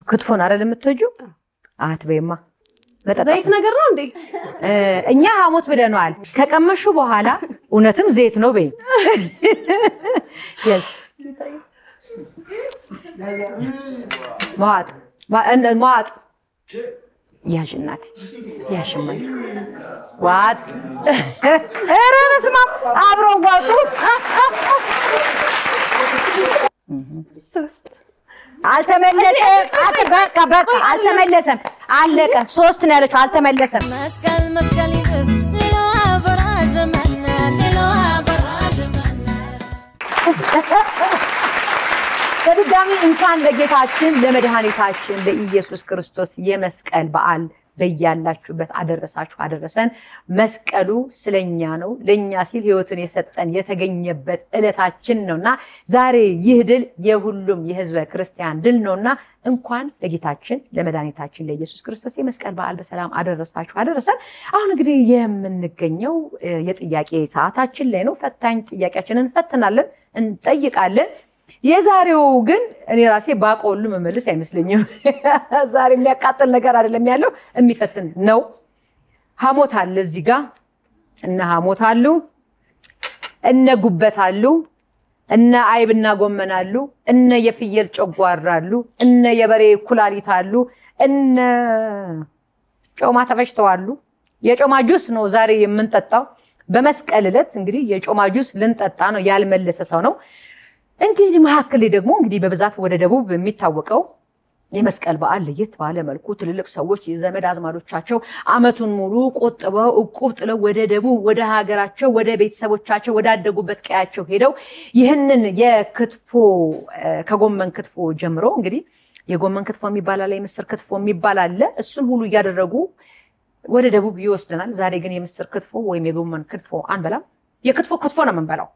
ክትፎን አይደል የምትወጂው አትበይማ ዘይት ነገር ነው እንዴ እኛ ሐሞት ብለናል ከቀመሹ በኋላ እውነትም ዘይት ነው በይ ማዋጥ ያሽናት ያሽማይ ዋጥ እረስማ አብሮ ዋጡ በቃ አልተመለሰም አለቀ 3 ነው ያለችው አልተመለሰም መስቀል ይብር ሌላ በራዘመና ሌላ በራዘመና በድጋሚ እንኳን ለጌታችን ለመድኃኒታችን ለኢየሱስ ክርስቶስ የመስቀል በዓል በያላችሁበት አደረሳችሁ አደረሰን መስቀሉ ስለኛ ነው ለኛ ሲል ህይወትን የሰጠን የተገኘበት ዕለታችን ነውና ዛሬ ይህ ድል የሁሉም የህዝበ ክርስቲያን ድል ነውና እንኳን ለጌታችን ለመድኃኒታችን ለኢየሱስ ክርስቶስ የመስቀል በዓል በሰላም አደረሳችሁ አደረሰን አሁን እንግዲህ የምንገኘው የጥያቄ ሰዓታችን ላይ ነው ፈታኝ ጥያቄያችንን ፈትናለን እንጠይቃለን የዛሬው ግን እኔ ራሴ ባቆሉ መመለስ አይመስለኝም ዛሬ የሚያቃጥል ነገር አይደለም ያለው የሚፈትን ነው ሐሞት አለ እዚህ ጋር እና ሐሞት አሉ እነ ጉበት አሉ እነ አይብና ጎመን አሉ እነ የፍየል ጨጓራ አሉ እነ የበሬ ኩላሊት አሉ እነ ጮማ ተፈጭተው አሉ የጮማ ጁስ ነው ዛሬ የምንጠጣው በመስቀል ዕለት እንግዲህ የጮማ ጁስ ልንጠጣ ነው ያልመለሰ ሰው ነው እንግዲህ መሐከለ ደግሞ እንግዲህ በብዛት ወደ ደቡብ የሚታወቀው የመስቀል በዓል ለየት ባለ መልኩ ትልልቅ ሰዎች የዘመድ አዝማዶቻቸው አመቱን ሙሉ ቆጥበው እቁብ ጥለው ወደ ደቡብ ወደ ሀገራቸው ወደ ቤተሰቦቻቸው ወዳደጉበት ቀያቸው ሄደው ይህንን የክትፎ ከጎመን ክትፎ ጀምሮ እንግዲህ የጎመን ክትፎ የሚባል አለ የምስር ክትፎ የሚባል አለ እሱን ሁሉ ያደረጉ ወደ ደቡብ ይወስደናል ዛሬ ግን የምስር ክትፎ ወይም የጎመን ክትፎ አንበላም የክትፎ ክትፎ ነው የምንበላው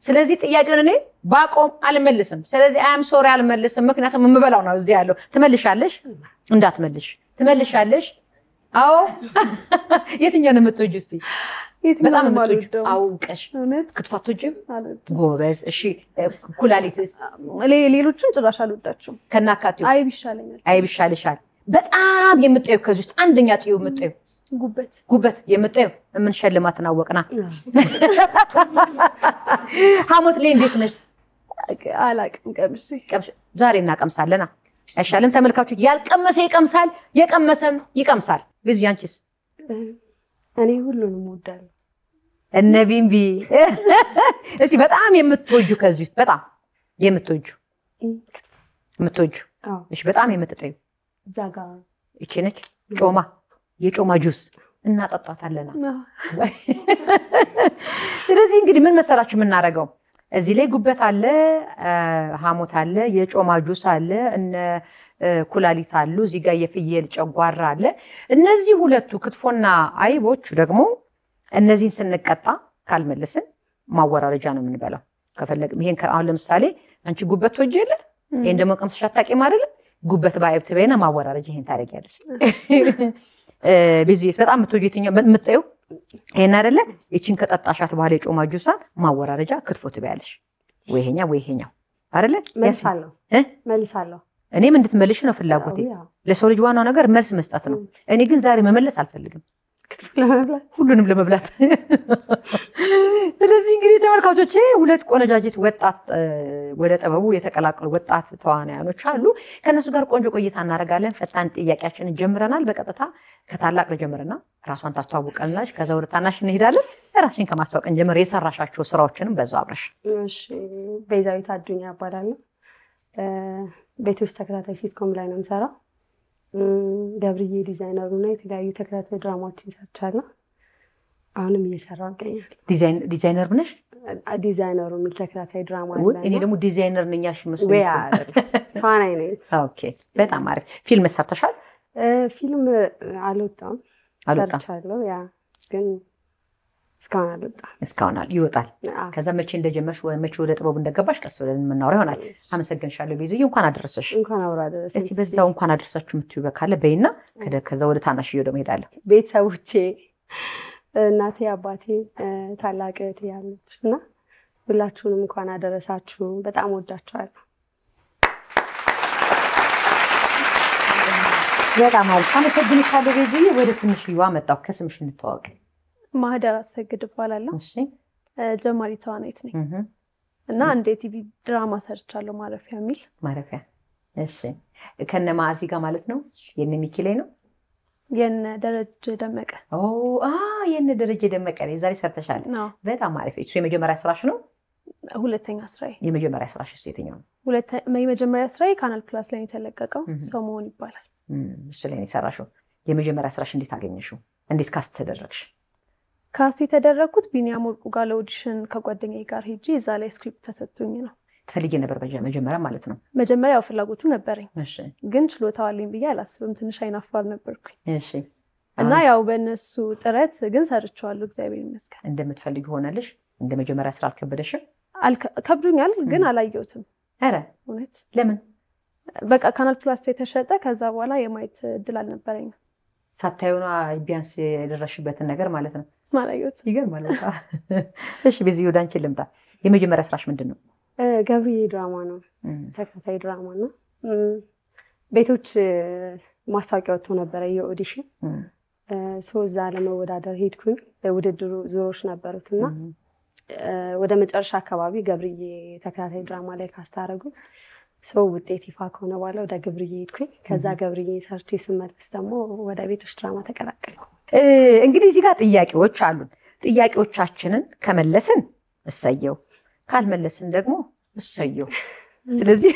ስለዚህ ጥያቄውን እኔ ባቆም አልመልስም ስለዚህ አም ሶሪ አልመልስም ምክንያቱም የምበላው ነው እዚህ ያለው ትመልሻለሽ እንዳትመልሽ ትመልሻለሽ አዎ የትኛው ነው የምትወጂው እስቲ በጣም የምትወጂው አውቀሽ ክትፋቶጅም ጎበዝ እሺ ኩላሊትስ ሌሎችን ጭራሽ አልወዳቸውም ከናካቴው አይብ ይሻለኛል በጣም የምትጠይው ከዚህ ውስጥ አንደኛ ጥዩ የምትጠይው ጉበት የምትጠይው ምን ሸልማትን አወቅና ሐሞት ላይ እንዴት ነሽ አላቅም ቀምሽ ዛሬ እናቀምሳለና አይሻልም ተመልካቾች ያልቀመሰ ይቀምሳል የቀመሰም ይቀምሳል ብዙ ያንቺስ እኔ ሁሉንም ወዳለሁ እነ ቢምቢ እሺ በጣም የምትወጁ ከዚህ ውስጥ በጣም የምትወጁ እሺ በጣም የምትጠይው ዛጋ እቺ ነች ጮማ የጮማ ጁስ እናጠጣታለና ስለዚህ እንግዲህ ምን መሰራችሁ የምናረጋው እዚህ ላይ ጉበት አለ ሐሞት አለ የጮማ ጁስ አለ እነ ኩላሊት አሉ እዚህ ጋር የፍየል ጨጓራ አለ እነዚህ ሁለቱ ክትፎና አይቦች ደግሞ እነዚህን ስንቀጣ ካልመለስን ማወራረጃ ነው የምንበላው ከፈለግም ይሄን አሁን ለምሳሌ አንቺ ጉበት ወጀለ ይሄን ደግሞ ቀምሰሽ አታውቂም አይደል ጉበት ባይብ ትበይና ማወራረጃ ይሄን ታረጋለሽ ቢዚስ በጣም ምትወጂትኛው ምትጠዩ ይሄን አይደለ እቺን ከጠጣሻት በኋላ የጮማ ጁሳን ማወራረጃ ክትፎ ትበያለሽ ወይሄኛው አይደለ መልሳለሁ እኔም እንድትመልሽ ነው ፍላጎቴ ለሰው ልጅ ዋናው ነገር መልስ መስጠት ነው እኔ ግን ዛሬ መመለስ አልፈልግም ሁሉንም ለመብላት ስለዚህ እንግዲህ ተመልካቾቼ ሁለት ቆነጃጅት ወጣት ወደ ጥበቡ የተቀላቀሉ ወጣት ተዋናዮች አሉ ከነሱ ጋር ቆንጆ ቆይታ እናደርጋለን ፈጣን ጥያቄያችንን ጀምረናል በቀጥታ ከታላቅ ለጀምረና ራሷን ታስተዋውቀናለች ከዛ ወደ ታናሽ እንሄዳለን ራስሽን ከማስተዋወቅን ጀምር የሰራሻቸው ስራዎችንም በዛው አብረሽ እሺ ቤዛዊት አዱኛ እባላለሁ ቤቶች ተከታታይ ሲትኮም ላይ ነው የምሰራው ገብርዬ ዲዛይነሩ ነው የተለያዩ ተከታታይ ድራማዎችን ሰርቻለሁ አሁንም እየሰራሁ እገኛለሁ ዲዛይነር ነሽ ዲዛይነሩ ምን ተከታታይ ድራማ አለ እኔ ደግሞ ዲዛይነር ነኝ ያልሽ መስሎኝ ተዋናይ ነኝ ኦኬ በጣም አሪፍ ፊልም ሰርተሻል ፊልም አልወጣም ሰርቻለሁ ያ ግን እስካሁን ይወጣል ከዛ መቼ እንደጀመርሽ መቼ ወደ ጥበቡ እንደገባሽ ቀስ ብለን እናወራ ይሆናል አመሰግንሻለሁ ቤዙዬ እንኳን አደረሰሽ እንኳን አብራ አደረሰሽ እስቲ በዛው እንኳን አደረሳችሁ የምትዩ በካለ በይና ከዛ ወደ ታናሽዬው ደግሞ ሄዳለሁ ቤተሰቦቼ እናቴ አባቴ ታላቅ እህቴ ያለችና ሁላችሁንም እንኳን አደረሳችሁ በጣም ወዳችኋለሁ በጣም አሪፍ አመሰግንሻለሁ ቤዝዬ። ወደ ትንሽዬዋ መጣሁ። ከስምሽ እንተዋወቅ። ማህደር አሰግድ እባላለሁ። እሺ ጀማሪ ተዋናይት ነኝ እና አንድ የቲቪ ድራማ ሰርቻለሁ ማረፊያ የሚል። ማረፊያ እሺ። ከነ ማዕዚ ጋር ማለት ነው? የነ ሚኪ ላይ ነው? የነ ደረጀ ደመቀ። የነ ደረጀ ደመቀ ላይ ዛሬ ሰርተሻል። በጣም አሪፍ። እሱ የመጀመሪያ ስራሽ ነው? ሁለተኛ ስራዬ። የመጀመሪያ ስራሽ የትኛው ነው? የመጀመሪያ ስራዬ ካናል ፕላስ ላይ የተለቀቀው ሰው መሆን ይባላል። እሱ ላይ ነው የሰራሽው። የመጀመሪያ ስራሽ እንዴት አገኘሽው? እንዴት ካስት ተደረግሽ? ካስት የተደረግኩት ቢኒያም ወርቁ ጋር ለኦዲሽን ከጓደኛዬ ጋር ሄጄ እዛ ላይ ስክሪፕት ተሰጥቶኝ ነው። ትፈልጊ ነበር መጀመሪያ ማለት ነው? መጀመሪያ ያው ፍላጎቱ ነበረኝ። እሺ። ግን ችሎታው አለኝ ብዬ አላስብም። ትንሽ አይናፋር ነበርኩኝ። እሺ። እና ያው በእነሱ ጥረት ግን ሰርቼዋለሁ፣ እግዚአብሔር ይመስገን። እንደምትፈልጊ ሆነልሽ? እንደ መጀመሪያ ስራ አልከበደሽም? ከብዶኛል፣ ግን አላየሁትም። ኧረ እውነት? ለምን? በቃ ካናል ፕላስ የተሸጠ ከዛ በኋላ የማየት እድል አልነበረኝም። ሳታዩና ቢያንስ የደረሽበትን ነገር ማለት ነው። አላየሁትም። ይገርማል በጣም። እሺ ቤዝዬ ወደ አንቺ ልምጣ። የመጀመሪያ ስራሽ ምንድን ነው? ገብርዬ ድራማ ነው፣ ተከታታይ ድራማ ነው። ቤቶች ማስታወቂያ ወጥቶ ነበረ የኦዲሽን እዛ ለመወዳደር ሄድኩኝ። ውድድሩ ዙሮች ነበሩት እና ወደ መጨረሻ አካባቢ ገብርዬ ተከታታይ ድራማ ላይ ካስታረጉ ውጤት ይፋ ከሆነ በኋላ ወደ ገብርዬ ሄድኩኝ። ከዛ ገብርዬ ሰርቼ ስመለስ ደግሞ ወደ ቤቶች ድራማ ተቀላቀልኩ። እንግዲህ እዚህ ጋር ጥያቄዎች አሉን። ጥያቄዎቻችንን ከመለስን እሰየው፣ ካልመለስን ደግሞ እሰየው። ስለዚህ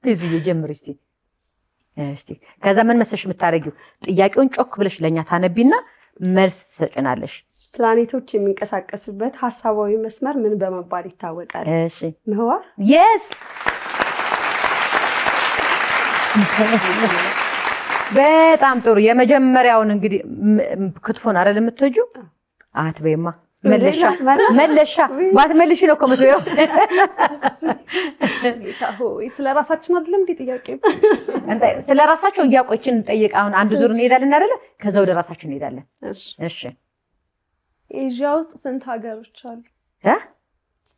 ቤዝዬ ጀምሪ እስቲ። ከዛ ምን መሰለሽ የምታደርጊው? ጥያቄውን ጮክ ብለሽ ለኛ ታነቢና መልስ ትሰጭናለሽ። ፕላኔቶች የሚንቀሳቀሱበት ሐሳባዊ መስመር ምን በመባል ይታወቃል? እሺ ምህዋር። የስ በጣም ጥሩ። የመጀመሪያውን እንግዲህ ክትፎን አይደል የምትወጂው? አትበይማ መለሻ ባትመልሽ ነው እኮ የምትበይው። ስለ ራሳችን አይደለም እንዴ ጥያቄው? ስለ ራሳቸው እያቆችን ጠይቅ። አሁን አንድ ዙር እንሄዳለን አይደለ? ከዛ ወደ ራሳችን እንሄዳለን። እሺ ኤዥያ ውስጥ ስንት ሀገሮች አሉ?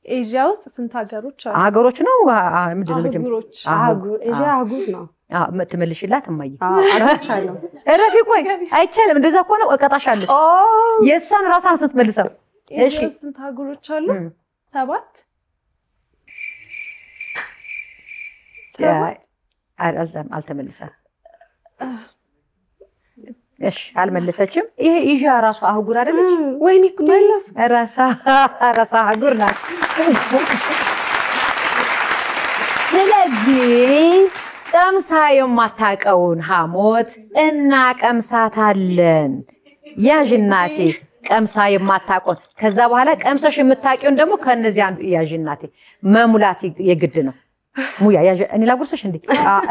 ኤዥያ ውስጥ ስንት ሀገሮች አሉ? ሀገሮች ነው ምንድን ነው? ኤዥያ አህጉር ነው። ትመልሽላት እማዬ? እረፊ ቆይ፣ አይቻልም። እንደዛ እኮ ነው እቀጣሻለሁ። የእሷን ራሷን ስትመልሰው። እሺ ስንት ሀገሮች አሉ? 7 አልተመለሰም። እሺ አልመለሰችም። ይሄ ኤዥያ ራሷ አህጉር አይደለች? ወይኔ ጉዴ! ራሷ አህጉር ናት። ስለዚህ ቀምሳ የማታውቀውን ሐሞት እናቀምሳታለን። ያዥ እናቴ ቀምሳ የማታውቀውን። ከዛ በኋላ ቀምሰሽ የምታውቂውን ደግሞ ከነዚህ አንዱ ያዥ እናቴ። መሙላት የግድ ነው። ሙያ ያዥ። እኔ ላጉርስሽ እንዴ?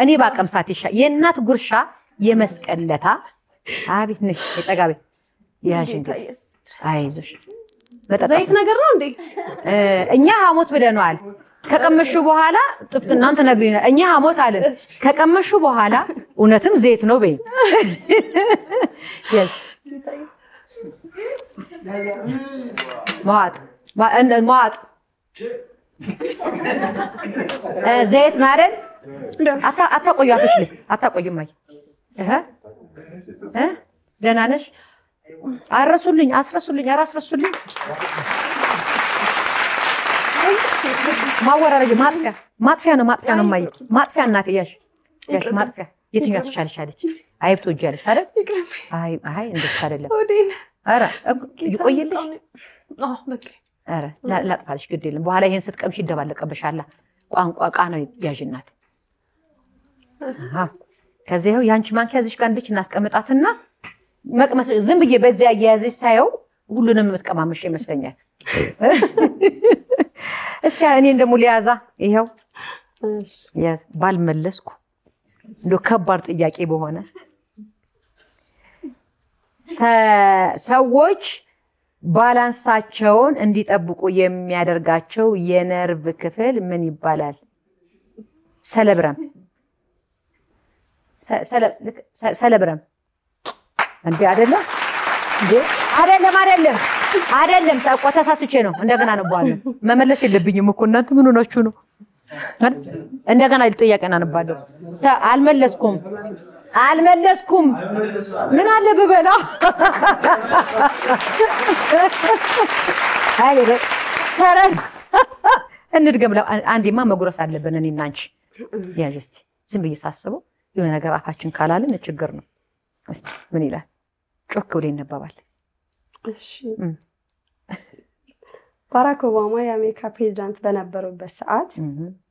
እኔ ባቀምሳት ይሻ። የእናት ጉርሻ የመስቀለታ አቤት ነሽ የጠጋቤ ያዥ እንግዲህ። አይዞሽ ዘይት ነገር ነው እንዴ? እኛ ሐሞት ብለናል። ከቀመሹ በኋላ ጥፍጥናን ተነግሪና እኛ ሐሞት አለን። ከቀመሹ በኋላ እውነትም ዘይት ነው በይ። ማጥ ዘይት ማለት አታቆዩ። አታቆዩ ማይ ደህና ነሽ? አረሱልኝ፣ አስረሱልኝ፣ አራስረሱልኝ። ማወራረጅ ማጥፊያ ነው ማይ ማጥፊያ እናቴ ያሽ ማጥፊያ። የትኛው ተሻለሻለች? አይብ ትወጃለሽ አይደል? አይ እንደሱ አይደለም። ኧረ ይቆይልሽ። ኧረ ላጥፋልሽ፣ ግድ የለም። በኋላ ይሄን ስትቀምሽ ይደባለቀብሻል። ቋንቋ ዕቃ ነው ያዥ እናት። ከዚህ ይኸው የአንቺ ማንኪያ እዚህ ጋር እንድች እናስቀምጣትና መቅመስ። ዝም ብዬ በዚያ አያያዝሽ ሳየው ሁሉንም የምትቀማምሽ ይመስለኛል። እስቲ እኔን ደግሞ ሊያዛ ይኸው ያዝ። ባልመለስኩ እንደው ከባድ ጥያቄ በሆነ ሰዎች ባላንሳቸውን እንዲጠብቁ የሚያደርጋቸው የነርቭ ክፍል ምን ይባላል? ሰለብረም እንዴ? አይደለም እንዴ? አይደለም ተሳስቼ ነው። እንደገና ነው በኋላ መመለስ የለብኝም እኮ እናንተ ምን ሆናችሁ ነው? እንደገና ጥያቄ እናነባለሁ። አልመለስኩም። ምን አለ ብበላ? አይ ተረን እንድገም። አንዴማ መጉረስ አለብን እኔና አንቺ። ያዥ እስቲ ዝም ብዬ ሳስበው የሆነ ነገር አፋችን ካላልን ችግር ነው። እስቲ ምን ይላል? ጮክ ብሎ ይነበባል። እሺ ባራክ ኦባማ የአሜሪካ ፕሬዝዳንት በነበሩበት ሰዓት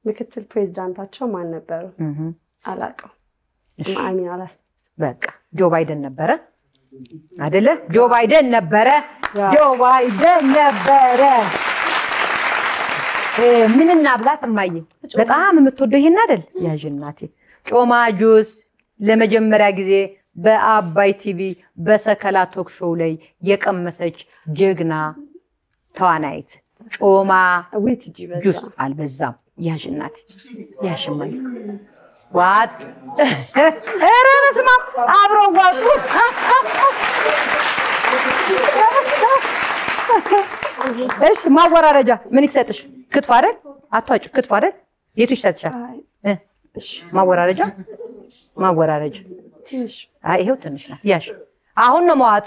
ምክትል ፕሬዝዳንታቸው ማን ነበሩ? አላውቅም። ማአሚን አላስ በቃ ጆ ባይደን ነበረ አይደለ? ጆ ባይደን ነበረ። ምን እናብላት እማዬ? በጣም የምትወደው ይሄን አይደል? ያዥ እናቴ። ጮማ ጁስ ለመጀመሪያ ጊዜ በአባይ ቲቪ በሰከላ ቶክ ሾው ላይ የቀመሰች ጀግና ተዋናይት ጮማ ጁስ አልበዛም። ያዥ እናቴ ያዥ እማዬ። ዋት ኧረ በስመ አብ አብረው ዋጡ። እሺ ማወራረጃ ምን ይሰጥሽ? ክትፎ አይደል? አትዋጭ ክትፎ አይደል? የቱ ይሰጥሻል? እሺ ማወራረጃ ትንሽ አይ ይሄው ትንሽ ናት። ያሽ አሁን ነው መዋጥ።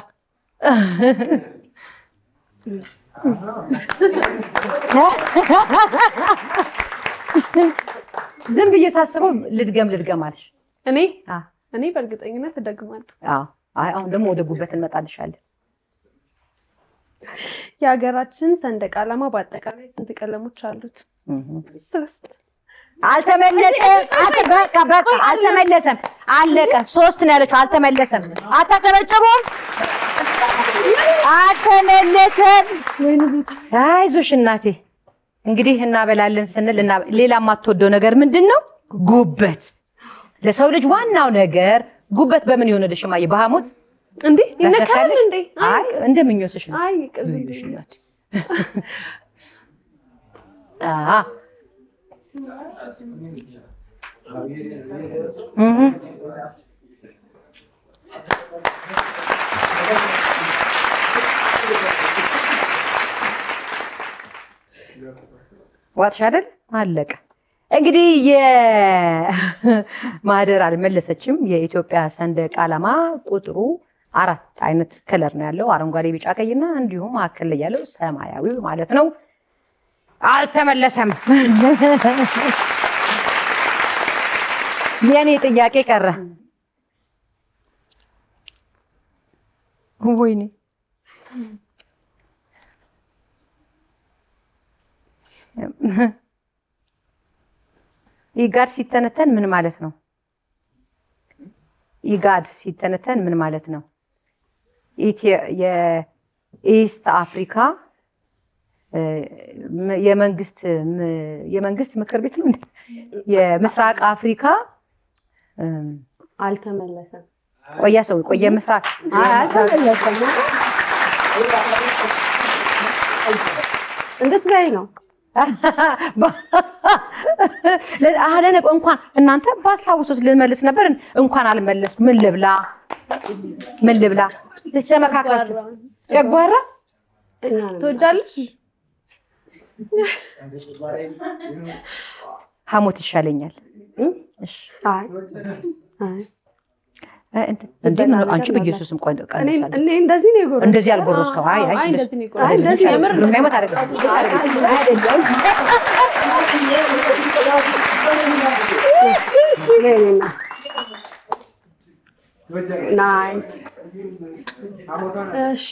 ዝም ብዬ ሳስበው ልድገም አለሽ። እኔ በእርግጠኝነት እደግማለሁ። አይ አሁን ደግሞ ወደ ጉበት እንመጣልሻለን። የሀገራችን ሰንደቅ ዓላማ በአጠቃላይ ስንት ቀለሞች አሉት? 3 አልተመለሰም። በቃ አልተመለሰም። አለቀ። 3 ነው ያለችው። አልተመለሰም። አታጨበጭቡም። አልተመለሰም። አይዞሽ እናቴ። እንግዲህ እናበላለን ስንል ሌላ የማትወደው ነገር ምንድነው? ጉበት። ለሰው ልጅ ዋናው ነገር ጉበት በምን ይሆንልሽ እማዬ? በሐሞት እንዴ ይነካል እንዴ? አይ እንደምኞትሽ ነው። አይ ይቅርብሽ እናቴ። ዋትሽ አይደል? አለቀ። እንግዲህ የማህደር አልመለሰችም። የኢትዮጵያ ሰንደቅ ዓላማ ቁጥሩ 4 አይነት ከለር ነው ያለው። አረንጓዴ፣ ቢጫ፣ ቀይና እንዲሁም መካከል ላይ ያለው ሰማያዊ ማለት ነው። አልተመለሰም። የኔ ጥያቄ ቀረ። ወይኔ ኢጋድ ሲተነተን ምን ማለት ነው? ኢጋድ ሲተነተን ምን ማለት ነው? የኢስት አፍሪካ የመንግስት ምክር ቤት ነው። የምስራቅ አፍሪካ አልተመለሰም። ቆየ ምስራቅ አልተመለሰም። እንድትበይ ነው። አደነ እንኳን እናንተ ባስታውሱት ልመልስ ነበር። እንኳን አልመለስኩ። ምን ልብላ? ለመካከል ጨጓራ ትወጃለሽ? ሐሞት ይሻለኛል። እሺ እንዴ ምን አንቺ በኢየሱስም ቆይ ቀንሳለሁ። እኔ እንደዚህ ነው የጎረስኩት። እንደዚህ አልጎረስከው? አይ እንደዚህ ነው የጎረስኩት። እንደዚህ የምር የማይሞት አይደለም። ናይስ። እሺ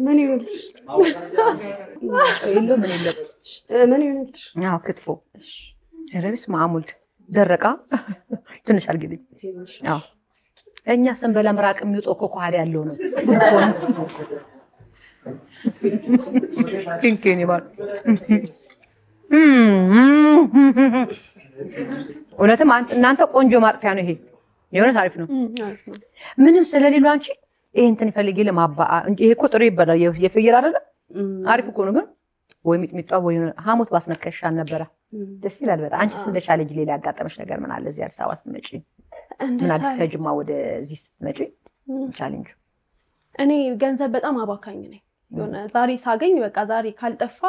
ምን ይኸውልሽ? ምን ይኸውልሽ? አዎ ክትፎ። ረብስ ማሙል ደረቃ ትንሽ አልግልኝ። አዎ እኛ ስንበላ ምራቅ የሚወጣው እኮ ከኋላ ያለው ነው። ቲንኪን ይባል እውነትም እናንተ ቆንጆ ማጥፊያ ነው ይሄ። የሆነ ታሪፍ ነው። ምንም ስለሌለው አንቺ ይሄ እንትን ይፈልግ ለማባ ይሄ እኮ ጥሩ ይባላል። የፍየል አይደለ? አሪፍ እኮ ነው። ግን ወይ ሚጥሚጣ ወይ ሐሞት ባስነከሻል ነበረ። ደስ ይላል በጣም። አንቺስ እንደ ቻሌንጅ ሌላ ያጋጠመሽ ነገር ምን አለ? እዚህ አዲስ አበባ ስትመጪ ምን አዲስ ከጅማ ወደዚህ ስትመጪ ቻሌንጅ? እኔ ገንዘብ በጣም አባካኝ ነኝ። የሆነ ዛሬ ሳገኝ በቃ ዛሬ ካልጠፋ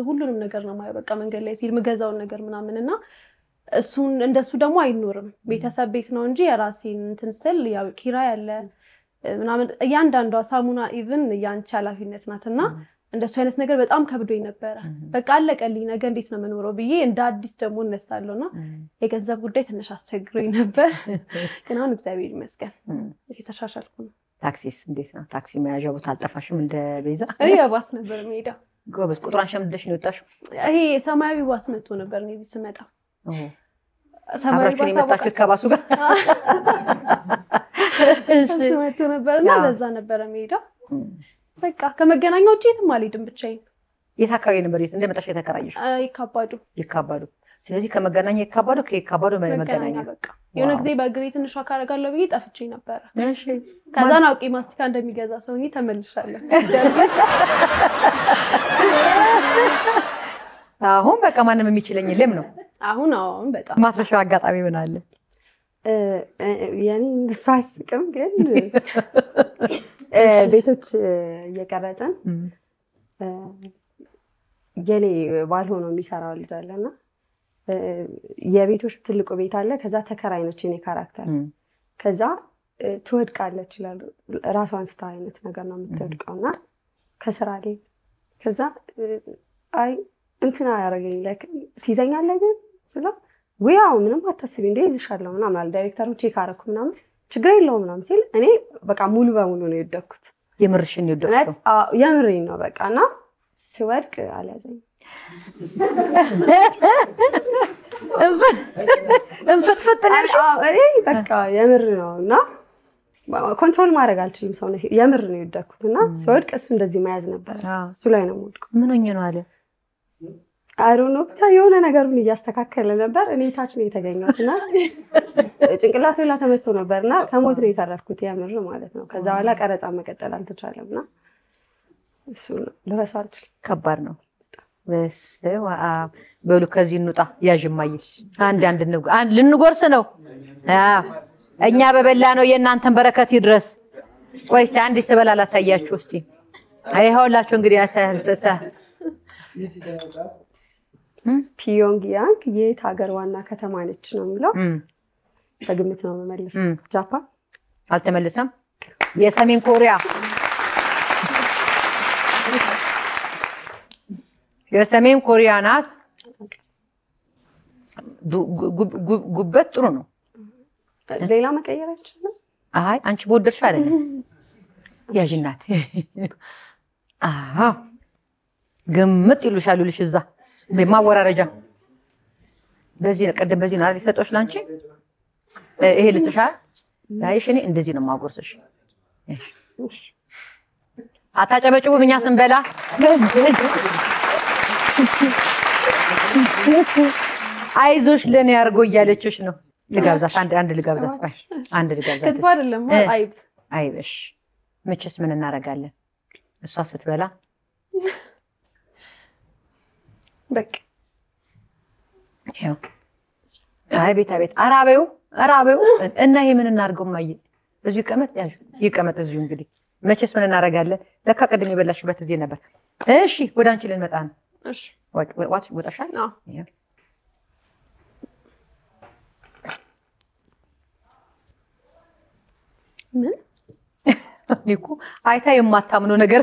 ሁሉንም ነገር ነው ማየው በቃ መንገድ ላይ ሲል ምገዛውን ነገር ምናምንና እሱን እንደሱ ደግሞ አይኖርም ቤተሰብ ቤት ነው እንጂ የራሴን እንትን ስል ያው ኪራይ አለ ምናምን እያንዳንዷ ሳሙና ኢቭን ያንቺ ኃላፊነት ናትና እንደሱ አይነት ነገር በጣም ከብዶኝ ነበር በቃ አለቀልኝ ነገ እንዴት ነው መኖረው ብዬ እንደ አዲስ ደግሞ እነሳለሁና የገንዘብ ጉዳይ ትንሽ አስቸግሮኝ ነበር ግን አሁን እግዚአብሔር ይመስገን እየተሻሻልኩ ነው ታክሲስ እንዴት ነው ታክሲ መያዣ ቦታ አልጠፋሽም እንደ ቤዛ እኔ ባስ ነበር የምሄደው ጎበዝ ቁጥራን ሸምደሽ ነው የወጣሽው ይሄ ሰማያዊ ባስ መጥቶ ነበር ነው እዚህ ስመጣ ሰማያዊ ባስ የመጣችሁት ከባሱ ጋር መጥቶ ነበርና በዛ ነበር የምሄደው በቃ ከመገናኛ ውጪ የትም አልሄድም ብቻዬን የት አካባቢ ነበር እንደመጣሽ የተከራየሽ ይካባዱ ስለዚህ ከመገናኛ ይካባዱ ከይካባዱ መገናኛ በቃ የሆነ ጊዜ በእግሬ ትንሽ አካረጋለሁ ብዬ ጠፍቼ ነበር እሺ ከዛ ነው አውቄ ማስቲካ እንደሚገዛ ሰውኝ ተመልሻለሁ አሁን በቃ ማንም የሚችለኝ የለም ነው አሁን በጣም ማትረሻው አጋጣሚ ምን አለ ያኔ እንደሷስቅም ግን ቤቶች እየቀረጸን የኔ ባልሆኖ የሚሰራው ልጅ አለና የቤቶች ትልቁ ቤት አለ ከዛ ተከራይ ነች የኔ ካራክተር ከዛ ትወድቃለች ይላል ራሷን ስታ አይነት ነገር ነው የምትወድቀውና ከስራ ላይ ከዛ አይ እንትና ያረጋኝ ለክ ትይዘኛለህ ግን ስለ ወያው ምንም አታስቢ እንደ ይዝሻለሁ ምናምን አለ ዳይሬክተሩ ቼክ አረኩ ምናምን ችግር የለውም ምናምን ሲል እኔ በቃ ሙሉ በሙሉ ነው የወደኩት የምርሽን የወደኩት የምሬን ነው በቃና ስወድቅ አልያዘኝ እንፈትፈትናል እኔ በቃ የምር ነውና ኮንትሮል ማድረግ አልችልም ሰው ነው የምር ነው የወደኩትና ስወድቅ እሱ እንደዚህ መያዝ ነበር እሱ ላይ ነው የምወድቀው ምን ሆኜ ነው አለ አሮን ብቻ የሆነ ነገሩን እያስተካከለ ነበር እኔ ታች ነው የተገኘሁትና ጭንቅላቴ ላይ ተመቶ ነበርና ከሞት ነው የተረፍኩት የምር ማለት ነው ከዛ በኋላ ቀረጻ መቀጠል አልተቻለምና እሱ ለራሳው ከባድ ነው በሉ ከዚህ እንውጣ ያጅማይስ አንድ ልንጎርስ ነው እኛ በበላ ነው የእናንተን በረከት ይድረስ ቆይስ አንድ ይስበላ ላሳያችሁ እስቲ አይሆላችሁ እንግዲህ ያሳልፈሳ ፒዮንግያንግ የት ሀገር ዋና ከተማ ነች ነው የሚለው በግምት ነው መመለስ ጃፓን አልተመለሰም የሰሜን ኮሪያ የሰሜን ኮሪያ ናት ጉበት ጥሩ ነው ሌላ መቀየር አይችልም አይ አንቺ ቦደርሽ አይደለም ያጅናት ግምት ይሉሻል ልሽ እዛ በማወራረጃ በዚህ ቀደም በዚህ ነው አይሰጦሽ ላንቺ ይሄ ልስሻ ላይሽ እኔ እንደዚህ ነው ማጎርስሽ አታጨበጭቡ እኛ ስንበላ አይዞሽ ለኔ ያርጎ እያለችሽ ነው ልጋብዛሽ አንድ ልጋብዛሽ ከትፋ አይደለም አይብሽ መቼስ ምን እናረጋለን እሷ ስትበላ በቃ ያው አይ ቤት አራቤው እና ይሄ ምን እናርገው ማይ እዚሁ ይቀመጥ እዚሁ እንግዲህ መቼስ ምን እናረጋለን ለካ ቀደም የበላሽበት እዚህ ነበር እሺ ወደ አንቺ ልንመጣ ነው እሺ ወጣሻል ምን ሊኩ አይታ የማታምነው ነገር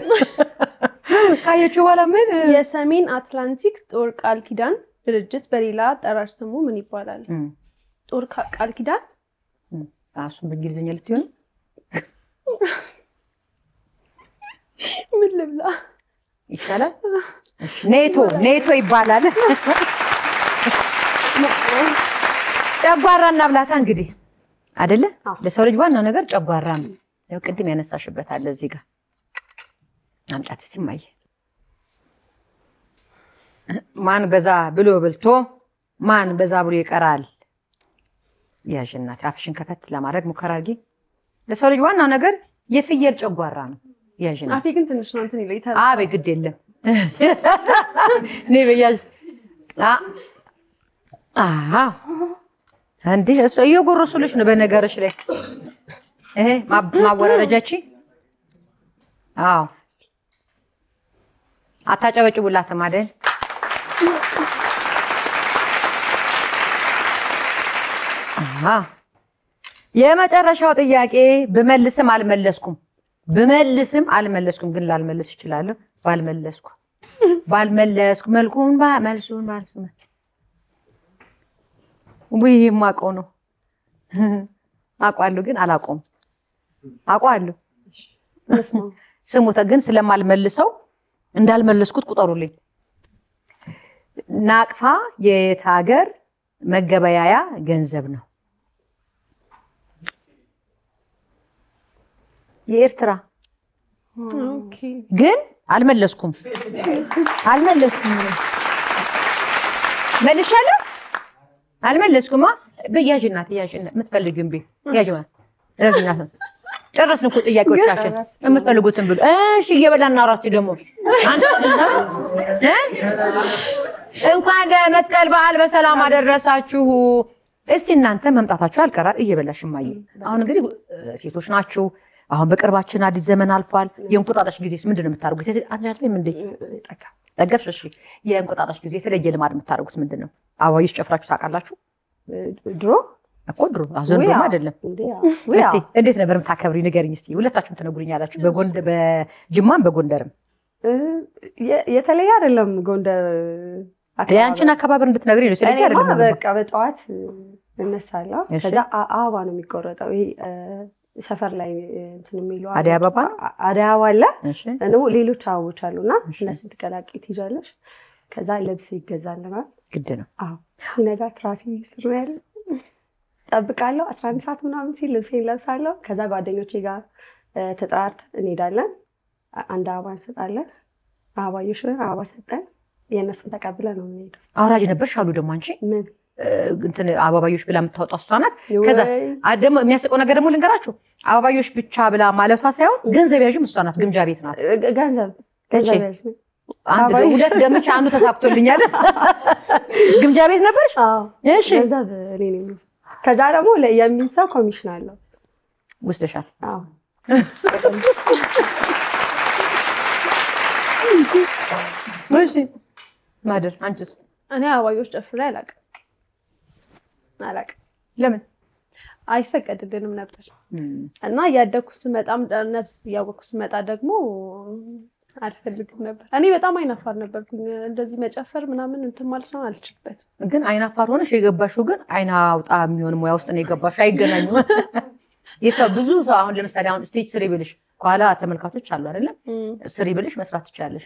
ካየች በኋላ ምን የሰሜን አትላንቲክ ጦር ቃል ኪዳን ድርጅት በሌላ አጠራር ስሙ ምን ይባላል ጦር ቃል ኪዳን አሱን በእንግሊዘኛ ልትሆን ምን ልብላ ይሻላል እሺ ኔቶ ይባላል ጨጓራና ብላታ እንግዲህ አይደለ ለሰው ልጅ ዋናው ነገር ጨጓራ ነው ያው ቅድም ያነሳሽበት አለ እዚህ ጋር አምጣት ሲማይ ማን በዛ ብሎ በልቶ ማን በዛ ብሎ ይቀራል ያሽናት አፍሽን ከፈት ለማድረግ ሙከራ አድርጊ ለሰው ልጅ ዋናው ነገር የፍየል ጨጓራ ነው ያሽናት አፌ ግን ትንሽ ነው እንትን ይለይታል አቤ ግድ የለም ነብያጅ አንዴ እሱ እየጎረሱልሽ ነው በነገርሽ ላይ ማወራረጃቺ አዎ አታጨበጭቡላትም አይደል? የመጨረሻው ጥያቄ ብመልስም አልመለስኩም ግን ላልመልስ እችላለሁ። ባልመለስኩ መልኩን መልሱን ባልስም ወይ የማውቀው ነው አውቃለሁ ግን አላውቀውም። አውቃለሁ ስሙት ግን ስለማልመልሰው እንዳልመለስኩት ቁጠሩልኝ። ናቅፋ የየት ሀገር መገበያያ ገንዘብ ነው? የኤርትራ። ኦኬ ግን አልመለስኩም። መልሻለሁ። አልመለስኩማ። በያጅናት የምትፈልጊውን ቢ ያጅናት ረግናት ጨረስን እኮ ጥያቄዎቻችን። የምትፈልጉትን ብሉ። እሺ እየበላን እናውራችሁ ደግሞ እንኳን ለመስቀል በዓል በሰላም አደረሳችሁ። እስቲ እናንተ መምጣታችሁ አልቀራል እየበላሽ ማየ። አሁን እንግዲህ ሴቶች ናችሁ። አሁን በቅርባችን አዲስ ዘመን አልፏል። የእንቁጣጣሽ ጊዜስ ምንድነው የምታደርጉት? አንያትም እንዴ ጠገፍሽ? እሺ የእንቁጣጣሽ ጊዜ የተለየ ልማድ የምታደርጉት ምንድነው? አበባዮሽ ጨፍራችሁ ታውቃላችሁ? ድሮ አዘንድሮማ አይደለም። እስቲ እንዴት ነበር የምታከብሪ ንገሪኝ እስቲ። ሁለታችሁም ትነግሩኛላችሁ። በጅማም በጎንደርም የተለየ አይደለም። ጎንደር ያንቺን አካባቢ እንድትነግሪኝ ነው። ስለዚህ አይደለም በቃ በጠዋት እነሳለሁ። ከዛ አበባ ነው የሚቆረጠው። ይሄ ሰፈር ላይ እንትን የሚለው አደይ አበባ አለ። ደግሞ ሌሎች አበቦች አሉና እነሱን ትቀላቅይ ትይዣለሽ። ከዛ ልብስ ይገዛልናል። ግድ ነው። አዎ ሲነጋ ትራሲ ስር ያለ ጠብቃለሁ። 11 ሰዓት ምናምን ሲል ልብሴን ለብሳለሁ። ከዛ ጓደኞቼ ጋር ተጠራርተን እንሄዳለን። አንድ አበባ እንሰጣለን። አበባዮሽ አበባ ሰጠን። የእነሱን ተቀብለን ነው የምንሄደው። አውራጅ ነበርሽ አሉ ደግሞ አንቺ ምን እንትን አበባዮሽ ብላ የምታወጣው እሷ ናት። ከዛ ደግሞ የሚያስቀው ነገር ደግሞ ልንገራችሁ። አበባዮሽ ብቻ ብላ ማለቷ ሳይሆን ገንዘብ ያዥም እሷ ናት። ግምጃ ቤት ናት። ገንዘብ ያዥ አንድ ሁለት ገምቼ አንዱ ተሳክቶልኛል። ግምጃ ቤት ነበርሽ? አዎ እሺ። ገንዘብ እኔ ነኝ። ከዛ ደግሞ የሚሰው ኮሚሽን አለው ወስደሻል? አዎ እሺ። ማደር አንቺስ? እኔ አበባዮሽ ጨፍሬ አላውቅም። ለምን? አይፈቀድልንም ነበር እና ያደኩ ስመጣም ነፍስ ያወኩ ስመጣ ደግሞ አልፈልግም ነበር። እኔ በጣም አይናፋር ነበርኩኝ። እንደዚህ መጨፈር ምናምን እንትን ማለት ነው አልችልበትም። ግን አይናፋር ሆነሽ የገባሽው ግን አይና አውጣ የሚሆን ሙያ ውስጥ ነው የገባሽው። አይገናኙም። የሰው ብዙ ሰው አሁን ለምሳሌ አሁን ስቴጅ ስሪ ብልሽ ኋላ ተመልካቾች አሉ አይደለም? ስሪ ብልሽ መስራት ትችላለሽ።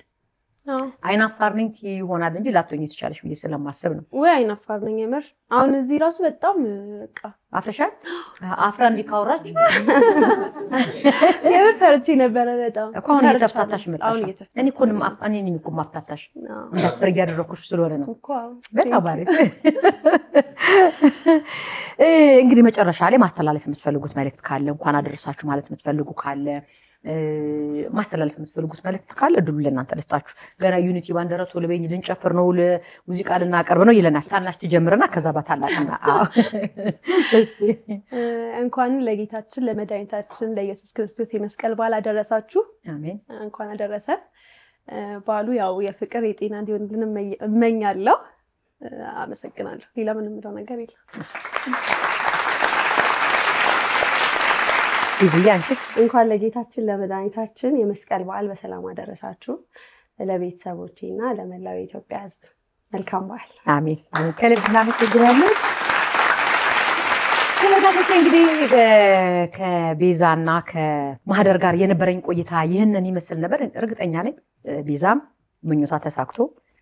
አይናፋር ነኝ ይሆናል እንጂ ላትሆኚ ትችላለሽ ብዬ ስለማስብ ነው። ወይ አይናፋር ነኝ የምር። አሁን እዚህ ራሱ በጣም በቃ አፍረሻል። አፍራ እንዲካውራች የምር ፈርቼ ነበረ በጣም እኮ አሁን እየተፍታታሽ መጣሽ። እኔ እኮ ማፍታታሽ እንዳትፈሪ ያደረኩሽ ስለሆነ ነው እኮ። በጣም ባሪክ። እንግዲህ መጨረሻ ላይ ማስተላለፍ የምትፈልጉት መልእክት ካለ እንኳን አደረሳችሁ ማለት የምትፈልጉ ካለ ማስተላለፍ የምትፈልጉት መልእክት ካለ እድሉ ለእናንተ ልስጣችሁ። ገና ዩኒቲ ባንዲራ ቶሎ በይኝ ልንጨፍር ነው ሙዚቃ ልናቀርብ ነው ይለናል። ታናሽ ትጀምርና ከዛ በታላቅና እንኳን ለጌታችን ለመድኃኒታችን ለኢየሱስ ክርስቶስ የመስቀል በዓል አደረሳችሁ። አሜን። እንኳን አደረሰ። በዓሉ ያው የፍቅር የጤና እንዲሆንልን እመኛለሁ። አመሰግናለሁ። ሌላ ምንም የምለው ነገር የለም። ይዝያንቺስ? እንኳን ለጌታችን ለመድኃኒታችን የመስቀል በዓል በሰላም አደረሳችሁ። ለቤተሰቦቼና ለመላው የኢትዮጵያ ሕዝብ መልካም በዓል። አሜን። ከልብ እናመሰግናለን። ስለዚህ እንግዲህ ከቤዛና ከማህደር ጋር የነበረኝ ቆይታ ይህንን ይመስል ነበር። እርግጠኛ ነኝ ቤዛም ምኞቷ ተሳክቶ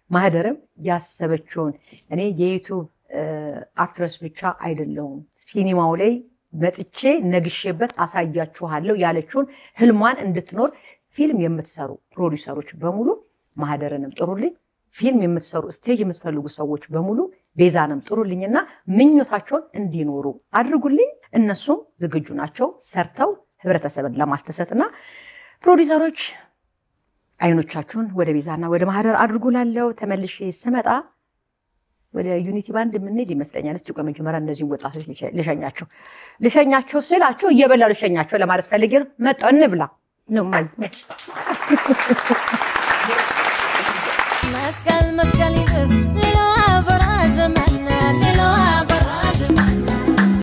ማህደርም ያሰበችውን እኔ የዩቲዩብ አክትረስ ብቻ አይደለሁም ሲኒማው ላይ መጥቼ ነግሼበት አሳያችኋለሁ ያለችውን ህልሟን እንድትኖር ፊልም የምትሰሩ ፕሮዲዩሰሮች በሙሉ ማህደርንም ጥሩልኝ። ፊልም የምትሰሩ ስቴጅ የምትፈልጉ ሰዎች በሙሉ ቤዛንም ጥሩልኝና ምኞታቸውን እንዲኖሩ አድርጉልኝ። እነሱም ዝግጁ ናቸው ሰርተው ህብረተሰብን ለማስደሰትና ፕሮዲዩሰሮች አይኖቻችሁን ወደ ቤዛና ወደ ማህደር አድርጉላለሁ። ተመልሼ ስመጣ ወደ ዩኒቲ ባንድ የምንሄድ ይመስለኛል። እስቲ ቆይ መጀመሪያ እነዚህ ወጣቶች ልሸኛቸው ስላቸው እየበላ ልሸኛቸው ለማለት ፈልጌ ነው። መጣ እንብላ ነው ማለት መስቀል መስቀል ይብር